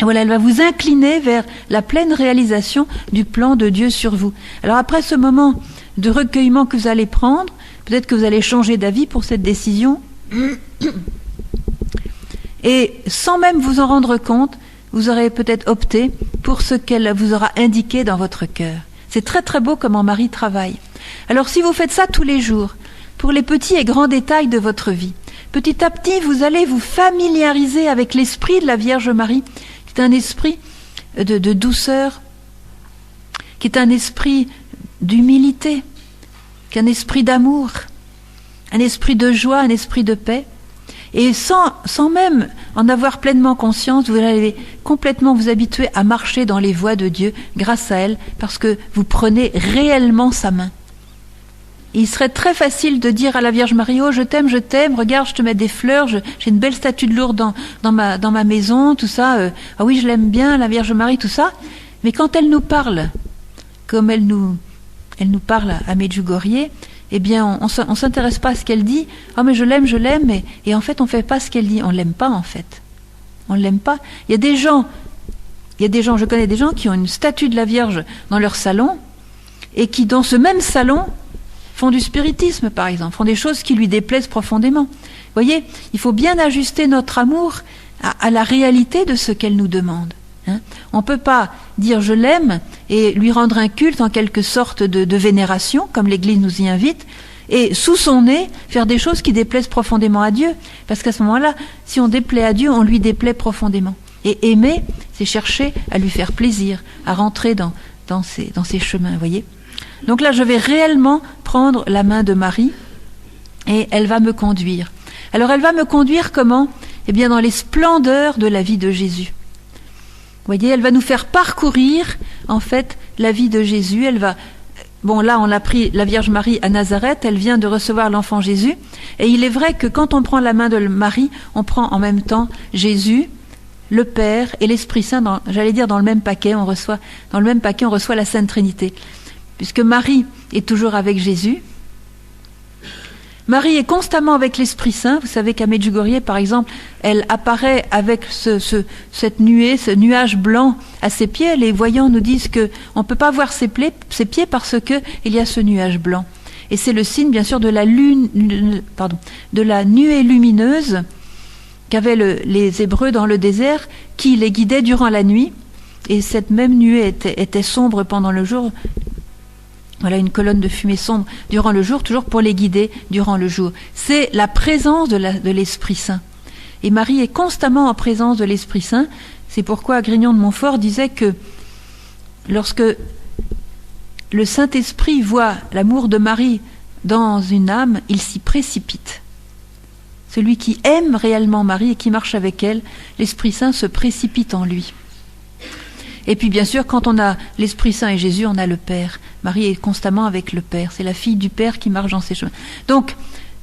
Voilà, elle va vous incliner vers la pleine réalisation du plan de Dieu sur vous. Alors après ce moment de recueillement que vous allez prendre, peut-être que vous allez changer d'avis pour cette décision, et sans même vous en rendre compte, vous aurez peut-être opté pour ce qu'elle vous aura indiqué dans votre cœur. C'est très très beau comment Marie travaille. Alors si vous faites ça tous les jours, pour les petits et grands détails de votre vie, petit à petit vous allez vous familiariser avec l'esprit de la Vierge Marie, qui est un esprit de douceur, qui est un esprit d'humilité, qui est un esprit d'amour, un esprit de joie, un esprit de paix. Et sans même en avoir pleinement conscience, vous allez complètement vous habituer à marcher dans les voies de Dieu grâce à elle, parce que vous prenez réellement sa main. Il serait très facile de dire à la Vierge Marie, oh je t'aime, regarde, je te mets des fleurs, j'ai une belle statue de Lourdes dans ma maison, tout ça, ah oui je l'aime bien, la Vierge Marie, tout ça. Mais quand elle nous parle, comme elle nous parle à Medjugorje, eh bien on s'intéresse pas à ce qu'elle dit, ah mais je l'aime, et en fait on fait pas ce qu'elle dit, on l'aime pas en fait. On l'aime pas. Il y a des gens, je connais des gens qui ont une statue de la Vierge dans leur salon, et qui dans ce même salon font du spiritisme, par exemple, font des choses qui lui déplaisent profondément. Vous voyez, il faut bien ajuster notre amour à la réalité de ce qu'elle nous demande. Hein. On ne peut pas dire je l'aime et lui rendre un culte en quelque sorte de vénération, comme l'Église nous y invite, et sous son nez faire des choses qui déplaisent profondément à Dieu. Parce qu'à ce moment-là, si on déplaît à Dieu, on lui déplaît profondément. Et aimer, c'est chercher à lui faire plaisir, à rentrer dans ses chemins, vous voyez. Donc là, je vais réellement prendre la main de Marie et elle va me conduire. Alors, elle va me conduire comment ? Eh bien, dans les splendeurs de la vie de Jésus. Vous voyez, elle va nous faire parcourir, en fait, la vie de Jésus. Elle va... Bon, là, on a pris la Vierge Marie à Nazareth, elle vient de recevoir l'enfant Jésus. Et il est vrai que quand on prend la main de Marie, on prend en même temps Jésus, le Père et l'Esprit Saint, dans le même paquet, on reçoit la Sainte Trinité. Puisque Marie est toujours avec Jésus. Marie est constamment avec l'Esprit Saint. Vous savez qu'à Medjugorje, par exemple, elle apparaît avec cette nuée, ce nuage blanc à ses pieds. Les voyants nous disent qu'on ne peut pas voir ses pieds parce qu'il y a ce nuage blanc. Et c'est le signe, bien sûr, de la nuée lumineuse qu'avaient les Hébreux dans le désert, qui les guidait durant la nuit. Et cette même nuée était sombre pendant le jour. Voilà, une colonne de fumée sombre durant le jour, toujours pour les guider durant le jour. C'est la présence de l'Esprit Saint. Et Marie est constamment en présence de l'Esprit Saint. C'est pourquoi Grignon de Montfort disait que lorsque le Saint-Esprit voit l'amour de Marie dans une âme, il s'y précipite. Celui qui aime réellement Marie et qui marche avec elle, l'Esprit Saint se précipite en lui. Et puis bien sûr, quand on a l'Esprit Saint et Jésus, on a le Père. Marie est constamment avec le Père. C'est la fille du Père qui marche dans ses chemins. Donc,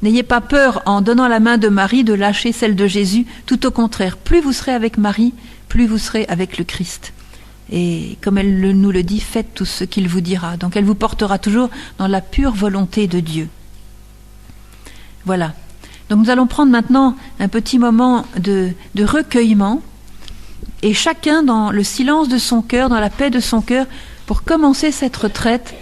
n'ayez pas peur en donnant la main de Marie de lâcher celle de Jésus. Tout au contraire, plus vous serez avec Marie, plus vous serez avec le Christ. Et comme elle nous le dit, faites tout ce qu'il vous dira. Donc elle vous portera toujours dans la pure volonté de Dieu. Voilà. Donc nous allons prendre maintenant un petit moment de recueillement. Et chacun, dans le silence de son cœur, dans la paix de son cœur, pour commencer cette retraite,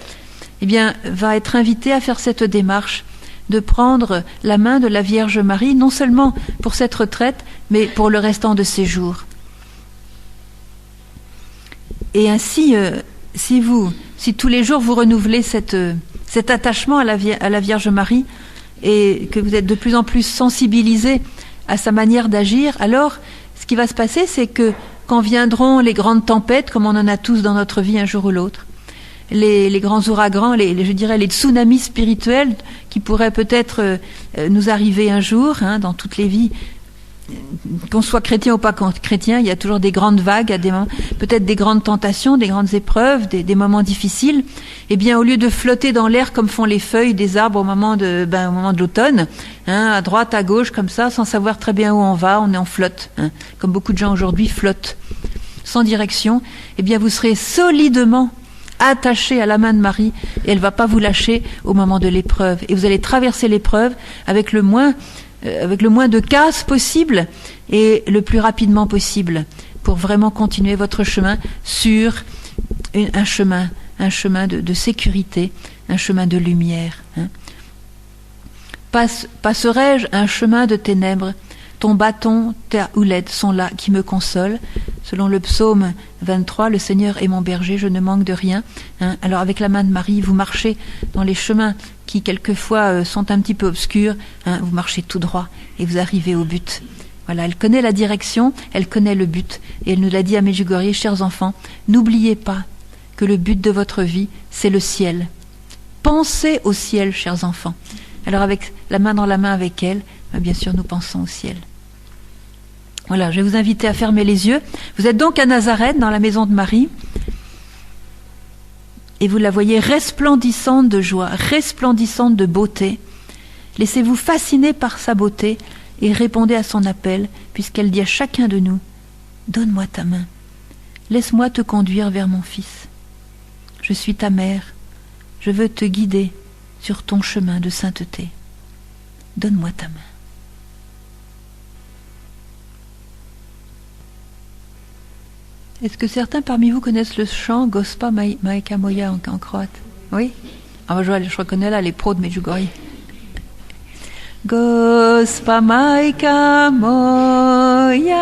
eh bien, va être invité à faire cette démarche de prendre la main de la Vierge Marie, non seulement pour cette retraite, mais pour le restant de ses jours. Et ainsi, si tous les jours vous renouvelez cet attachement à la Vierge Marie et que vous êtes de plus en plus sensibilisé à sa manière d'agir, alors ce qui va se passer, c'est que quand viendront les grandes tempêtes, comme on en a tous dans notre vie un jour ou l'autre, les grands ouragans, je dirais les tsunamis spirituels qui pourraient peut-être nous arriver un jour, dans toutes les vies, qu'on soit chrétien ou pas chrétien, il y a toujours des grandes vagues, peut-être des grandes tentations, des grandes épreuves, des moments difficiles. Eh bien, au lieu de flotter dans l'air comme font les feuilles des arbres au moment de l'automne, à droite, à gauche, comme ça, sans savoir très bien où on va, on est en flotte, comme beaucoup de gens aujourd'hui flottent, sans direction. Eh bien, vous serez solidement attaché à la main de Marie et elle ne va pas vous lâcher au moment de l'épreuve. Et vous allez traverser l'épreuve avec le moins de casse possible et le plus rapidement possible. pour vraiment continuer votre chemin sur un chemin de sécurité, un chemin de lumière. Passerai-je un chemin de ténèbres? Ton bâton, ta houlette sont là qui me consolent. Selon le psaume 23, le Seigneur est mon berger, je ne manque de rien. Alors avec la main de Marie, vous marchez dans les chemins qui quelquefois sont un petit peu obscurs. Vous marchez tout droit et vous arrivez au but. Voilà, elle connaît la direction, elle connaît le but. Et elle nous l'a dit à Medjugorje, chers enfants, n'oubliez pas que le but de votre vie, c'est le ciel. Pensez au ciel, chers enfants. Alors avec la main dans la main avec elle, bien sûr, nous pensons au ciel. Voilà, je vais vous inviter à fermer les yeux. Vous êtes donc à Nazareth, dans la maison de Marie. Et vous la voyez resplendissante de joie, resplendissante de beauté. Laissez-vous fasciner par sa beauté et répondez à son appel, puisqu'elle dit à chacun de nous, « Donne-moi ta main, laisse-moi te conduire vers mon Fils. Je suis ta mère, je veux te guider sur ton chemin de sainteté. Donne-moi ta main. » Est-ce que certains parmi vous connaissent le chant Gospa Majka Moja en croate? Oui? Je reconnais là les pros de Medjugorje. Gospa Majka Moja,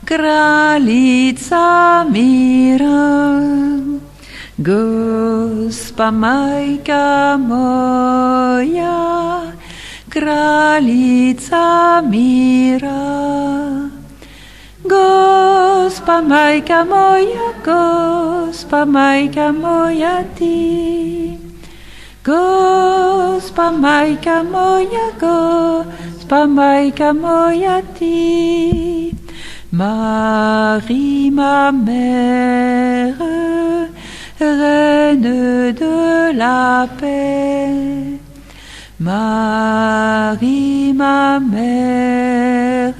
Kraljica mira. Gospa Majka Moja, Kraljica mira. Gospa Majka moja ti. Gospa Majka moja ti. Marie, ma mère, reine de la paix. Marie, ma mère,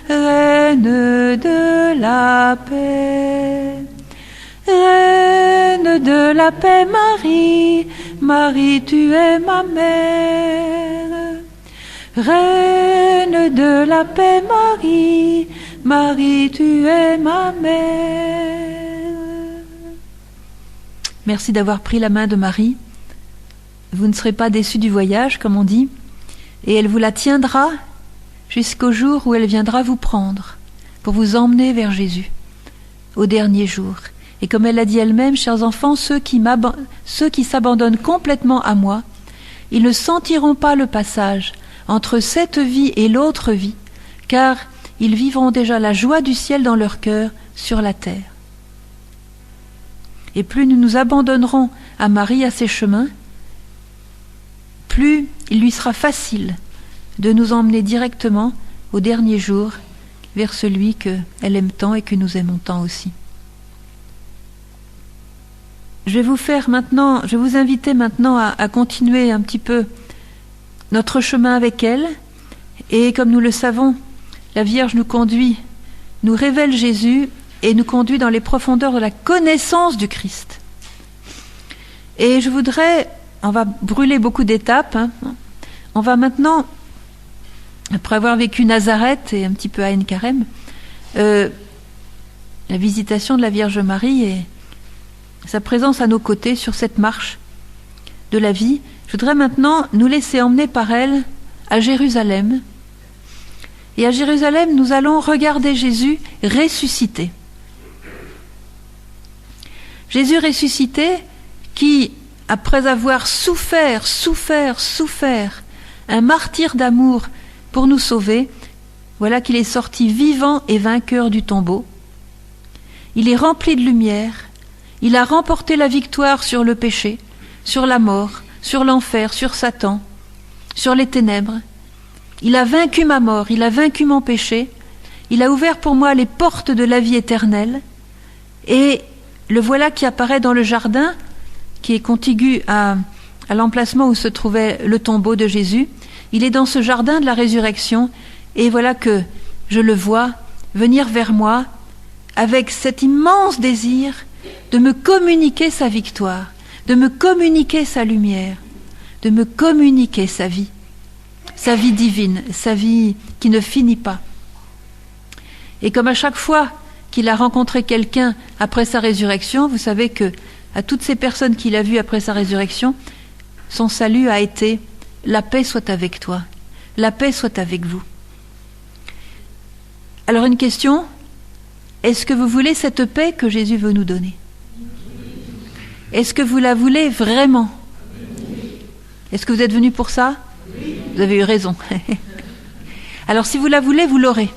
reine de la paix. Reine de la paix, Marie, Marie, tu es ma mère. Reine de la paix, Marie, Marie, tu es ma mère. Merci d'avoir pris la main de Marie. Vous ne serez pas déçus du voyage, comme on dit, et elle vous la tiendra jusqu'au jour où elle viendra vous prendre pour vous emmener vers Jésus, au dernier jour. Et comme elle l'a dit elle-même, chers enfants, ceux qui s'abandonnent complètement à moi, ils ne sentiront pas le passage entre cette vie et l'autre vie, car ils vivront déjà la joie du ciel dans leur cœur sur la terre. Et plus nous nous abandonnerons à Marie, à ses chemins, plus il lui sera facile de nous emmener directement au dernier jour vers celui qu'elle aime tant et que nous aimons tant aussi. Je vais vous inviter maintenant à continuer un petit peu notre chemin avec elle. Et comme nous le savons, la Vierge nous conduit, nous révèle Jésus et nous conduit dans les profondeurs de la connaissance du Christ. Et on va brûler beaucoup d'étapes. On va maintenant, après avoir vécu Nazareth et un petit peu Aïn Karem, la visitation de la Vierge Marie et sa présence à nos côtés sur cette marche de la vie, je voudrais maintenant nous laisser emmener par elle à Jérusalem. Et à Jérusalem, nous allons regarder Jésus ressuscité. Jésus ressuscité qui, après avoir souffert un martyre d'amour pour nous sauver, voilà qu'il est sorti vivant et vainqueur du tombeau. Il est rempli de lumière. Il a remporté la victoire sur le péché, sur la mort, sur l'enfer, sur Satan, sur les ténèbres. Il a vaincu ma mort, il a vaincu mon péché. Il a ouvert pour moi les portes de la vie éternelle. Et le voilà qui apparaît dans le jardin, qui est contigu à l'emplacement où se trouvait le tombeau de Jésus. Il est dans ce jardin de la résurrection. Et voilà que je le vois venir vers moi avec cet immense désir de me communiquer sa victoire, de me communiquer sa lumière, de me communiquer sa vie divine, sa vie qui ne finit pas. Et comme à chaque fois qu'il a rencontré quelqu'un après sa résurrection, vous savez que à toutes ces personnes qu'il a vues après sa résurrection, son salut a été « La paix soit avec toi, la paix soit avec vous ». Alors une question, est-ce que vous voulez cette paix que Jésus veut nous donner? Est-ce que vous la voulez vraiment? Est-ce que vous êtes venus pour ça? Vous avez eu raison. Alors si vous la voulez, vous l'aurez.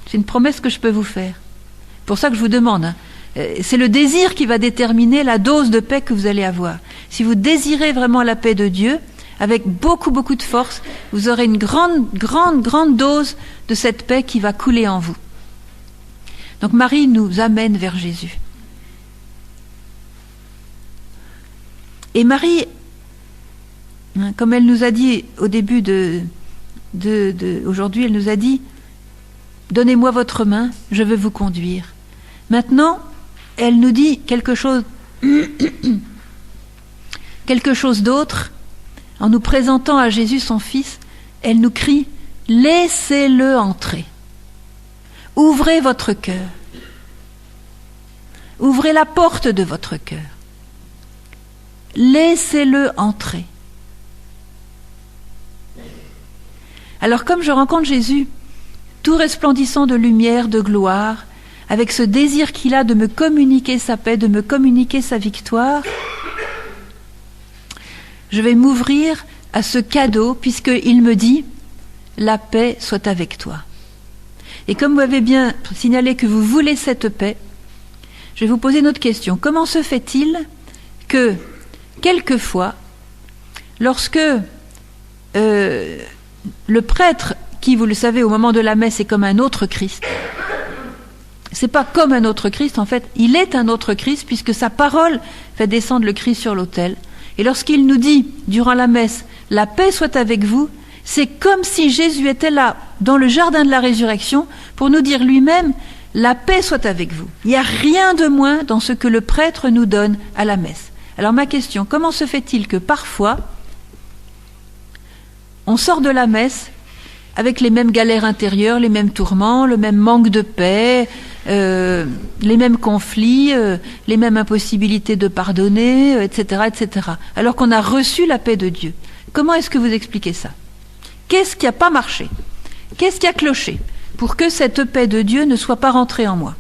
C'est une promesse que je peux vous faire. C'est pour ça que je vous demande. C'est le désir qui va déterminer la dose de paix que vous allez avoir. Si vous désirez vraiment la paix de Dieu, avec beaucoup, beaucoup de force, vous aurez une grande dose de cette paix qui va couler en vous. Donc Marie nous amène vers Jésus. Et Marie, comme elle nous a dit au début aujourd'hui, elle nous a dit « Donnez-moi votre main, je veux vous conduire ». Maintenant, elle nous dit quelque chose d'autre. En nous présentant à Jésus, son Fils, elle nous crie « Laissez-le entrer. Ouvrez votre cœur. Ouvrez la porte de votre cœur. Laissez-le entrer. » Alors comme je rencontre Jésus, tout resplendissant de lumière, de gloire, avec ce désir qu'il a de me communiquer sa paix, de me communiquer sa victoire, je vais m'ouvrir à ce cadeau puisqu'il me dit « La paix soit avec toi ». Et comme vous avez bien signalé que vous voulez cette paix, je vais vous poser une autre question. Comment se fait-il que, quelquefois, lorsque le prêtre, qui, vous le savez, au moment de la messe est comme un autre Christ, c'est pas comme un autre Christ, en fait, il est un autre Christ puisque sa parole fait descendre le Christ sur l'autel. Et lorsqu'il nous dit, durant la messe, « La paix soit avec vous », c'est comme si Jésus était là, dans le jardin de la résurrection, pour nous dire lui-même, « La paix soit avec vous ». Il n'y a rien de moins dans ce que le prêtre nous donne à la messe. Alors ma question, comment se fait-il que parfois, on sort de la messe avec les mêmes galères intérieures, les mêmes tourments, le même manque de paix, les mêmes conflits, les mêmes impossibilités de pardonner, etc., etc. Alors qu'on a reçu la paix de Dieu. Comment est-ce que vous expliquez ça? Qu'est-ce qui n'a pas marché? Qu'est-ce qui a cloché pour que cette paix de Dieu ne soit pas rentrée en moi?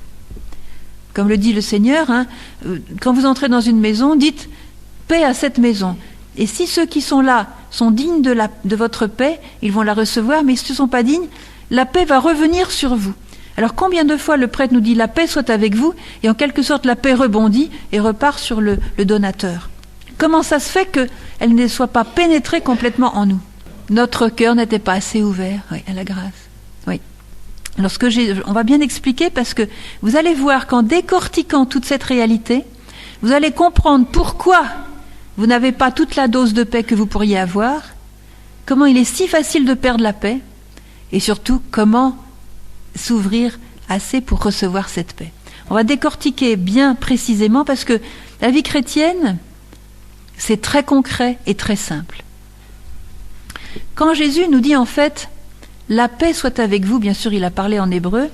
Comme le dit le Seigneur, quand vous entrez dans une maison, dites « paix à cette maison ». Et si ceux qui sont là sont dignes de votre paix, ils vont la recevoir, mais s'ils ne sont pas dignes, la paix va revenir sur vous. Alors combien de fois le prêtre nous dit « la paix soit avec vous » et en quelque sorte la paix rebondit et repart sur le donateur. Comment ça se fait qu'elle ne soit pas pénétrée complètement en nous? Notre cœur n'était pas assez ouvert, oui, à la grâce. Oui. On va bien expliquer parce que vous allez voir qu'en décortiquant toute cette réalité, vous allez comprendre pourquoi vous n'avez pas toute la dose de paix que vous pourriez avoir, comment il est si facile de perdre la paix, et surtout comment s'ouvrir assez pour recevoir cette paix. On va décortiquer bien précisément parce que la vie chrétienne, c'est très concret et très simple. Quand Jésus nous dit en fait « la paix soit avec vous », bien sûr il a parlé en hébreu,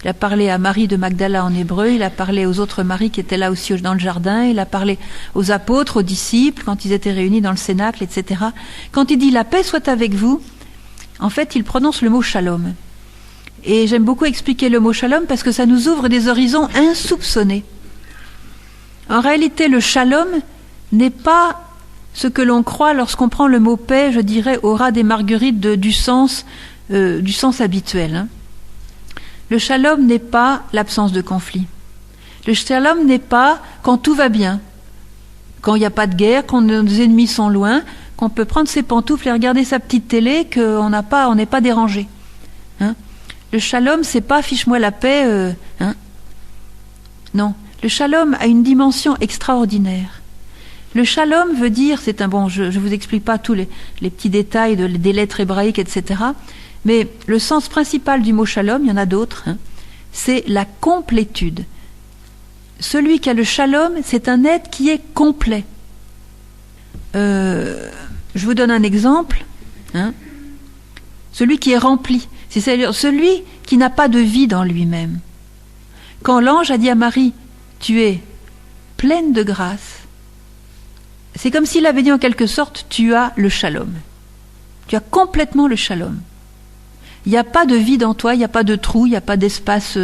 il a parlé à Marie de Magdala en hébreu, il a parlé aux autres Maries qui étaient là aussi dans le jardin, il a parlé aux apôtres, aux disciples, quand ils étaient réunis dans le cénacle, etc. Quand il dit « la paix soit avec vous », en fait il prononce le mot « shalom ». Et j'aime beaucoup expliquer le mot « shalom » parce que ça nous ouvre des horizons insoupçonnés. En réalité, le shalom n'est pas ce que l'on croit lorsqu'on prend le mot paix, je dirais, au ras des marguerites du sens habituel. Le shalom n'est pas l'absence de conflit. Le shalom n'est pas quand tout va bien, quand il n'y a pas de guerre, quand nos ennemis sont loin, qu'on peut prendre ses pantoufles et regarder sa petite télé, qu'on n'est pas dérangé. Le shalom, c'est pas fiche-moi la paix. Non, le shalom a une dimension extraordinaire. Le shalom veut dire, je vous explique pas tous les petits détails des lettres hébraïques, etc. Mais le sens principal du mot shalom, il y en a d'autres, c'est la complétude. Celui qui a le shalom, c'est un être qui est complet. Je vous donne un exemple. Celui qui est rempli, c'est-à-dire celui qui n'a pas de vide en lui-même. Quand l'ange a dit à Marie, tu es pleine de grâce, c'est comme s'il avait dit en quelque sorte, tu as le shalom. Tu as complètement le shalom. Il n'y a pas de vide en toi, il n'y a pas de trou, il n'y a pas d'espace,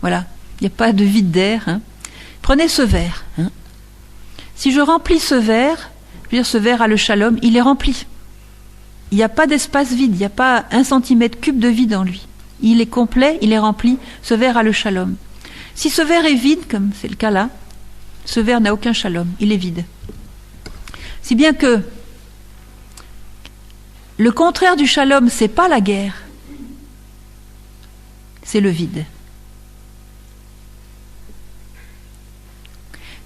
voilà, il n'y a pas de vide d'air. Hein. Prenez ce verre. Hein. Si je remplis ce verre, je veux dire, ce verre a le shalom, il est rempli. Il n'y a pas d'espace vide, il n'y a pas 1 centimètre cube de vide en lui. Il est complet, il est rempli, ce verre a le shalom. Si ce verre est vide, comme c'est le cas là, ce verre n'a aucun shalom, il est vide. Si bien que le contraire du shalom, c'est pas la guerre, c'est le vide.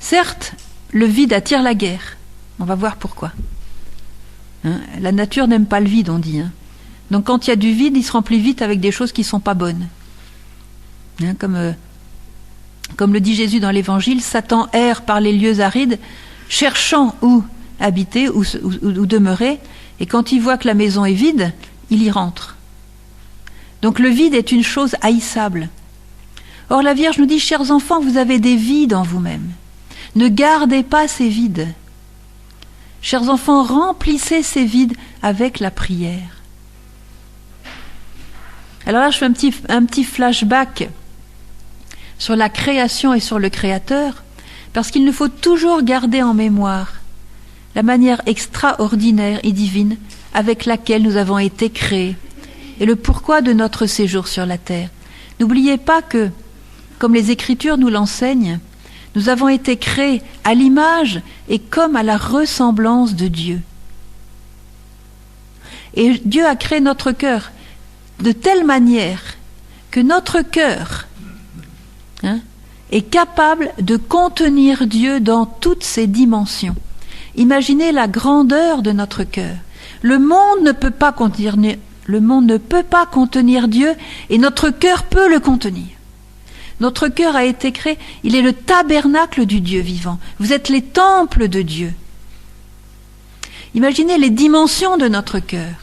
Certes, le vide attire la guerre. On va voir pourquoi. Hein, la nature n'aime pas le vide, on dit. Hein. Donc quand il y a du vide, il se remplit vite avec des choses qui ne sont pas bonnes. Hein, comme le dit Jésus dans l'Évangile, Satan erre par les lieux arides, cherchant où habiter, où demeurer, et quand il voit que la maison est vide, il y rentre. Donc le vide est une chose haïssable. Or la Vierge nous dit, chers enfants, vous avez des vides en vous-mêmes. Ne gardez pas ces vides. Chers enfants, remplissez ces vides avec la prière. Alors là, je fais un petit flashback sur la création et sur le Créateur, parce qu'il nous faut toujours garder en mémoire la manière extraordinaire et divine avec laquelle nous avons été créés et le pourquoi de notre séjour sur la terre. N'oubliez pas que, comme les Écritures nous l'enseignent, nous avons été créés à l'image et comme à la ressemblance de Dieu. Et Dieu a créé notre cœur de telle manière que notre cœur est capable de contenir Dieu dans toutes ses dimensions. Imaginez la grandeur de notre cœur. Le monde ne peut pas contenir Dieu et notre cœur peut le contenir. Notre cœur a été créé, il est le tabernacle du Dieu vivant. Vous êtes les temples de Dieu. Imaginez les dimensions de notre cœur.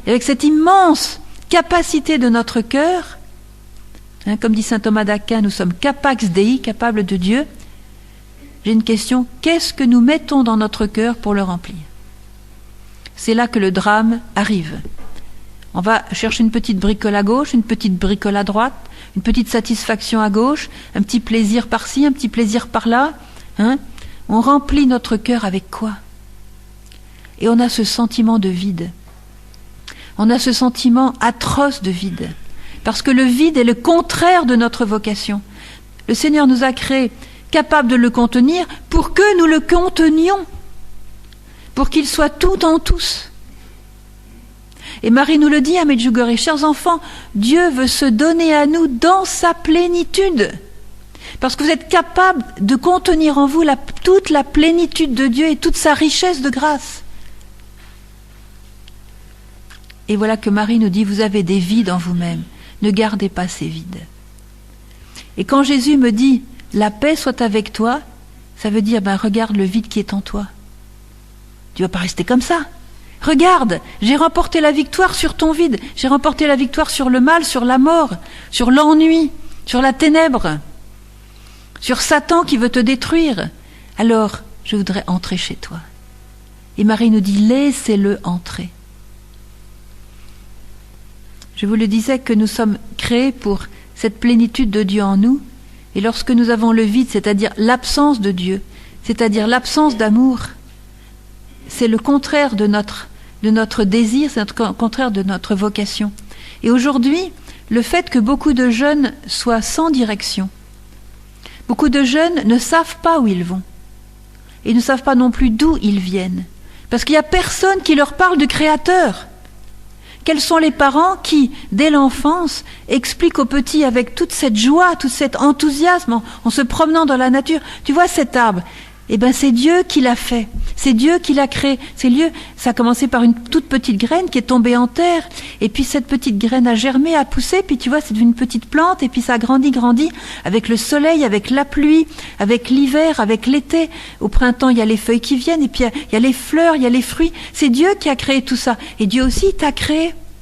Et avec cette immense capacité de notre cœur, comme dit saint Thomas d'Aquin, nous sommes capax Dei, capables de Dieu. J'ai une question, qu'est-ce que nous mettons dans notre cœur pour le remplir? C'est là que le drame arrive. On va chercher une petite bricole à gauche, une petite bricole à droite, une petite satisfaction à gauche, un petit plaisir par-ci, un petit plaisir par-là. On remplit notre cœur avec quoi? Et on a ce sentiment de vide. On a ce sentiment atroce de vide. Parce que le vide est le contraire de notre vocation. Le Seigneur nous a créés capables de le contenir pour que nous le contenions. Pour qu'il soit tout en tous. Et Marie nous le dit à Medjugorje, chers enfants, Dieu veut se donner à nous dans sa plénitude. Parce que vous êtes capables de contenir en vous toute la plénitude de Dieu et toute sa richesse de grâce. Et voilà que Marie nous dit, vous avez des vides en vous-même, ne gardez pas ces vides. Et quand Jésus me dit, la paix soit avec toi, ça veut dire, regarde le vide qui est en toi. Tu ne vas pas rester comme ça. Regarde, j'ai remporté la victoire sur ton vide, j'ai remporté la victoire sur le mal, sur la mort, sur l'ennui, sur la ténèbre, sur Satan qui veut te détruire. Alors, je voudrais entrer chez toi. Et Marie nous dit, laissez-le entrer. Je vous le disais que nous sommes créés pour cette plénitude de Dieu en nous, et lorsque nous avons le vide, c'est-à-dire l'absence de Dieu, c'est-à-dire l'absence d'amour, c'est le contraire de notre désir, c'est le contraire de notre vocation. Et aujourd'hui, le fait que beaucoup de jeunes soient sans direction, beaucoup de jeunes ne savent pas où ils vont, et ne savent pas non plus d'où ils viennent, parce qu'il n'y a personne qui leur parle du Créateur. Quels sont les parents qui, dès l'enfance, expliquent aux petits avec toute cette joie, tout cet enthousiasme, en se promenant dans la nature, tu vois cet arbre, c'est Dieu qui l'a fait, c'est Dieu qui l'a créé, c'est Dieu. Ça a commencé par une toute petite graine qui est tombée en terre, et puis cette petite graine a germé, a poussé, puis tu vois, c'est devenu une petite plante, et puis ça a grandi, avec le soleil, avec la pluie, avec l'hiver, avec l'été. Au printemps, il y a les feuilles qui viennent, et puis il y a les fleurs, il y a les fruits. C'est Dieu qui a créé tout ça, et Dieu aussi t'a créé.